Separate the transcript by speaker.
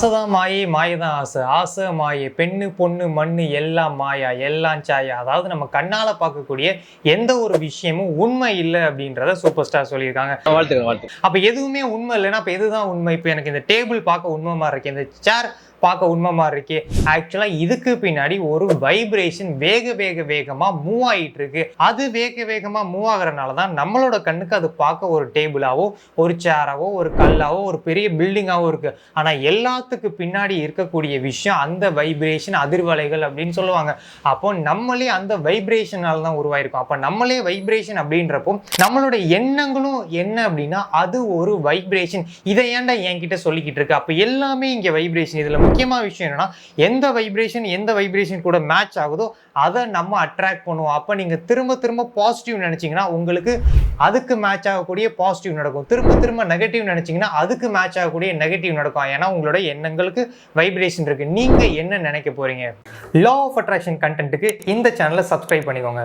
Speaker 1: ஆசைதான் மாயை, மாயதான் ஆசை, ஆசை மாயை, பெண்ணு பொண்ணு மண்ணு எல்லாம் மாயா, எல்லாம் சாயா. அதாவது நம்ம கண்ணால பார்க்கக்கூடிய எந்த ஒரு விஷயமும் உண்மை இல்லை அப்படின்றத சூப்பர் ஸ்டார் சொல்லியிருக்காங்க.
Speaker 2: வாழ்த்துக்கள்.
Speaker 1: அப்ப எதுவுமே உண்மை இல்லைன்னா அப்ப எதுதான் உண்மை? இப்ப எனக்கு இந்த டேபிள் பார்க்க உண்மை மாதிரி இருக்கு, இந்த சேர் பார்க்க உண்மை மாதிரி இருக்கு. ஆக்சுவலா இதுக்கு பின்னாடி ஒரு வைப்ரேஷன் வேகமா மூவ் ஆகிட்டு இருக்கு. அது வேகமா மூவ் ஆகுறதுனால தான் நம்மளோட கண்ணுக்கு அது பார்க்க ஒரு டேபிளாவோ, ஒரு சேராவோ, ஒரு கல்லாவோ, ஒரு பெரிய பில்டிங்காவோ இருக்கு. ஆனா எல்லாத்துக்கு பின்னாடி இருக்கக்கூடிய விஷயம் அந்த வைப்ரேஷன், அதிர்வலைகள் அப்படின்னு சொல்லுவாங்க. அப்போ நம்மளே அந்த வைப்ரேஷனால தான் உருவாயிருக்கும். அப்ப நம்மளே வைப்ரேஷன் அப்படின்றப்போ நம்மளோட எண்ணங்களும் என்ன அப்படின்னா அது ஒரு வைப்ரேஷன். இதை ஏன்டா என்கிட்ட சொல்லிக்கிட்டு இருக்கு? அப்ப எல்லாமே இங்க வைப்ரேஷன். இதுல முக்கியமான விஷயம் என்னன்னா எந்த வைப்ரேஷன் கூட மேட்ச் ஆகுதோ அதை நம்ம அட்ராக்ட் பண்ணுவோம். அப்ப நீங்க திரும்ப பாசிட்டிவ் நினைச்சீங்கன்னா உங்களுக்கு அதுக்கு மேட்ச் ஆகக்கூடிய பாசிட்டிவ் நடக்கும். திரும்ப நெகட்டிவ் நினைச்சீங்கன்னா அதுக்கு மேட்ச் ஆகக்கூடிய நெகட்டிவ் நடக்கும். ஏன்னா உங்களோட எண்ணங்களுக்கு வைப்ரேஷன் இருக்கு. நீங்க என்ன நினைக்க போறீங்க? லா ஆஃப் அட்ராக்ஷன் கண்டென்ட்டுக்கு இந்த சேனலை சப்ஸ்கிரைப் பண்ணிக்கோங்க.